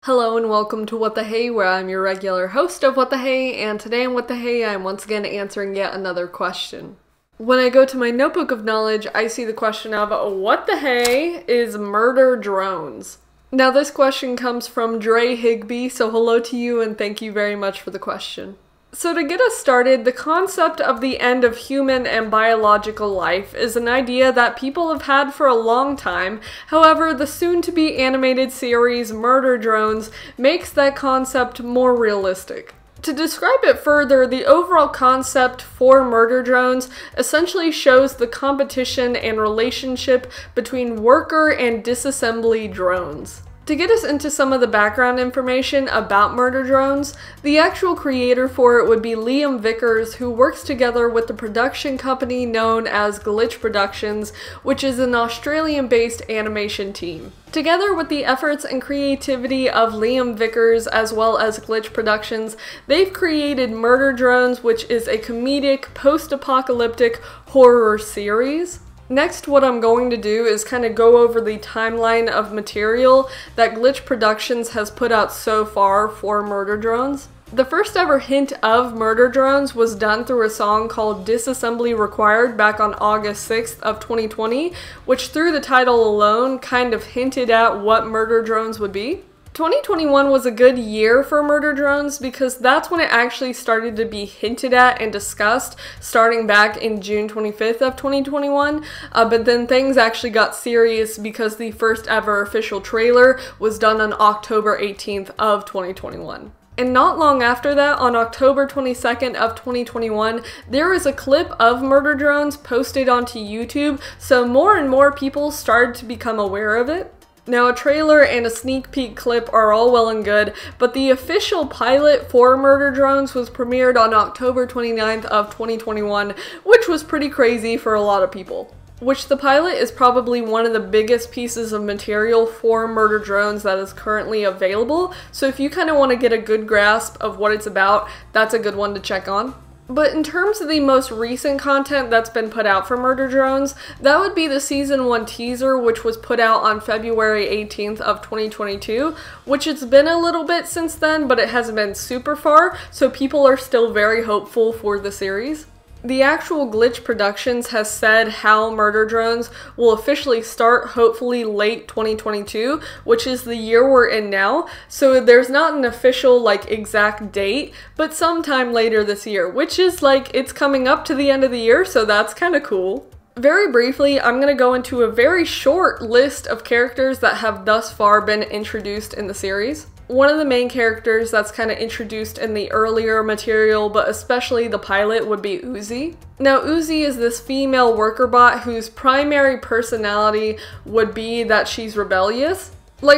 Hello and welcome to What the Hey, where I'm your regular host of What the Hey, and today on What the Hey, I'm once again answering yet another question. When I go to my notebook of knowledge, I see the question of, what the hey is murder drones? Now this question comes from Dre Higby, so hello to you and thank you very much for the question. So to get us started, the concept of the end of human and biological life is an idea that people have had for a long time. However, the soon-to-be animated series Murder Drones makes that concept more realistic. To describe it further, the overall concept for murder drones essentially shows the competition and relationship between worker and disassembly drones. To get us into some of the background information about murder drones, the actual creator for it would be Liam Vickers, who works together with the production company known as Glitch Productions, which is an Australian-based animation team. Together with the efforts and creativity of Liam Vickers as well as Glitch Productions, they've created Murder Drones, which is a comedic, post-apocalyptic horror series. Next, what I'm going to do is kind of go over the timeline of material that Glitch Productions has put out so far for Murder Drones. The first ever hint of Murder Drones was done through a song called Disassembly Required back on August 6th of 2020, which through the title alone kind of hinted at what Murder Drones would be. 2021 was a good year for Murder Drones because that's when it actually started to be hinted at and discussed, starting back in June 25th of 2021, but then things actually got serious because the first ever official trailer was done on October 18th of 2021. And not long after that, on October 22nd of 2021, there is a clip of Murder Drones posted onto YouTube, so more and more people started to become aware of it. Now, a trailer and a sneak peek clip are all well and good, but the official pilot for Murder Drones was premiered on October 29th of 2021, which was pretty crazy for a lot of people. Which the pilot is probably one of the biggest pieces of material for Murder Drones that is currently available, so if you kind of want to get a good grasp of what it's about, that's a good one to check on. But in terms of the most recent content that's been put out for Murder Drones, that would be the Season 1 teaser, which was put out on February 18th of 2022, which it's been a little bit since then, but it hasn't been super far, so people are still very hopeful for the series. The actual Glitch Productions has said how Murder Drones will officially start hopefully late 2022, which is the year we're in now, so there's not an official exact date, but sometime later this year, which is it's coming up to the end of the year, so that's kind of cool. Very briefly, I'm going to go into a very short list of characters that have thus far been introduced in the series. One of the main characters that's kind of introduced in the earlier material, but especially the pilot, would be Uzi. Now, Uzi is this female worker bot whose primary personality would be that she's rebellious.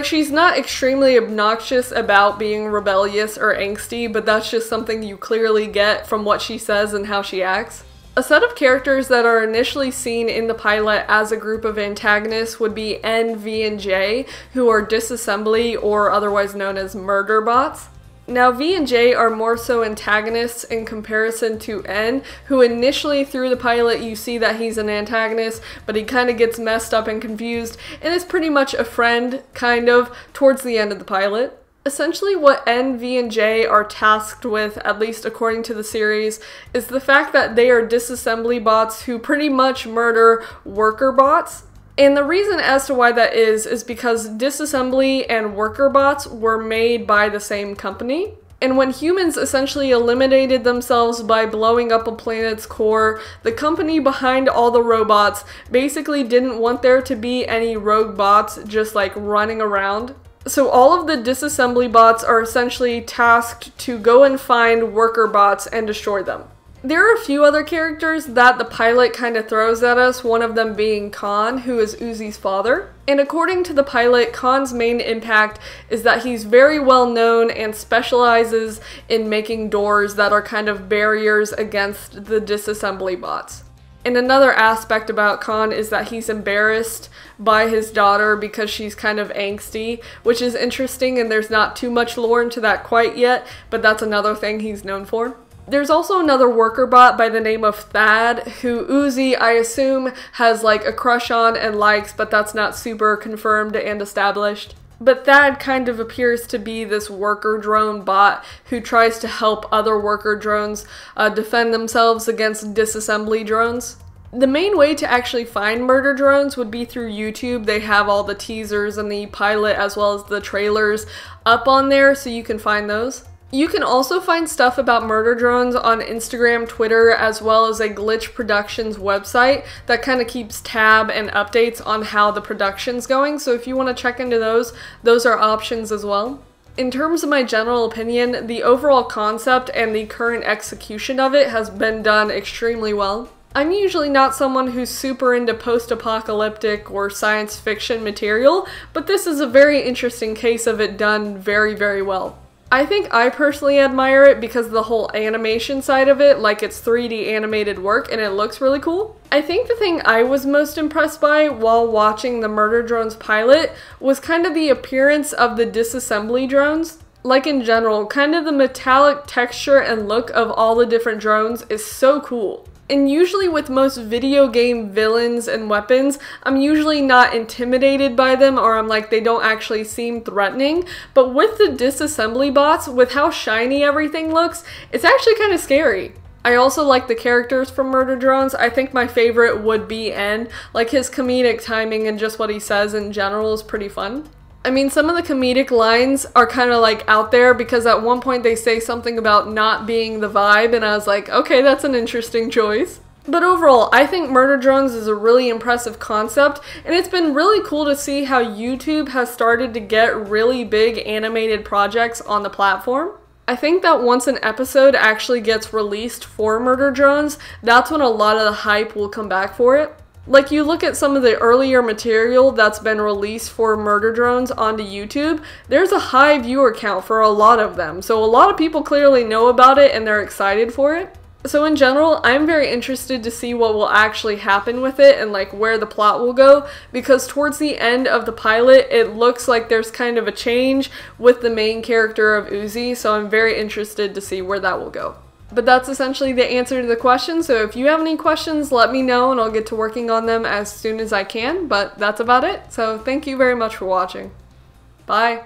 She's not extremely obnoxious about being rebellious or angsty, but that's just something you clearly get from what she says and how she acts. A set of characters that are initially seen in the pilot as a group of antagonists would be N, V, and J, who are disassembly or otherwise known as murder bots. Now, V and J are more so antagonists in comparison to N, who initially through the pilot you see that he's an antagonist, but he kind of gets messed up and confused, and is pretty much a friend, kind of, towards the end of the pilot. Essentially what N, V, and J are tasked with, at least according to the series, is the fact that they are disassembly bots who pretty much murder worker bots. And the reason as to why that is because disassembly and worker bots were made by the same company. And when humans essentially eliminated themselves by blowing up a planet's core, the company behind all the robots basically didn't want there to be any rogue bots just running around. So all of the disassembly bots are essentially tasked to go and find worker bots and destroy them. There are a few other characters that the pilot kind of throws at us, one of them being Khan, who is Uzi's father. And according to the pilot, Khan's main impact is that he's very well known and specializes in making doors that are kind of barriers against the disassembly bots. And another aspect about Khan is that he's embarrassed by his daughter because she's kind of angsty, which is interesting, and there's not too much lore into that quite yet, but that's another thing he's known for. There's also another worker bot by the name of Thad, who Uzi, I assume, has a crush on and likes, but that's not super confirmed and established. But Thad kind of appears to be this worker drone bot who tries to help other worker drones defend themselves against disassembly drones. The main way to actually find murder drones would be through YouTube. They have all the teasers and the pilot as well as the trailers up on there, so you can find those. You can also find stuff about murder drones on Instagram, Twitter, as well as a Glitch Productions website that kind of keeps tab and updates on how the production's going. So if you want to check into those are options as well. In terms of my general opinion, the overall concept and the current execution of it has been done extremely well. I'm usually not someone who's super into post-apocalyptic or science fiction material, but this is a very interesting case of it done very, very well. I think I personally admire it because of the whole animation side of it, like it's 3D animated work and it looks really cool. I think the thing I was most impressed by while watching the Murder Drones pilot was kind of the appearance of the disassembly drones. Like in general, kind of the metallic texture and look of all the different drones is so cool. And usually with most video game villains and weapons, I'm usually not intimidated by them, or I'm like, they don't actually seem threatening. But with the disassembly bots, with how shiny everything looks, it's actually kind of scary. I also like the characters from Murder Drones. I think my favorite would be N. Like his comedic timing and just what he says in general is pretty fun. I mean, some of the comedic lines are kind of like out there because at one point they say something about not being the vibe and I was like, okay, that's an interesting choice. But overall, I think Murder Drones is a really impressive concept, and it's been really cool to see how YouTube has started to get really big animated projects on the platform. I think that once an episode actually gets released for Murder Drones, that's when a lot of the hype will come back for it. Like, you look at some of the earlier material that's been released for Murder Drones onto YouTube, there's a high viewer count for a lot of them, so a lot of people clearly know about it and they're excited for it. So in general, I'm very interested to see what will actually happen with it and like where the plot will go, because towards the end of the pilot, it looks like there's kind of a change with the main character of Uzi, so I'm very interested to see where that will go. But that's essentially the answer to the question, so if you have any questions, let me know and I'll get to working on them as soon as I can, but that's about it. So thank you very much for watching. Bye!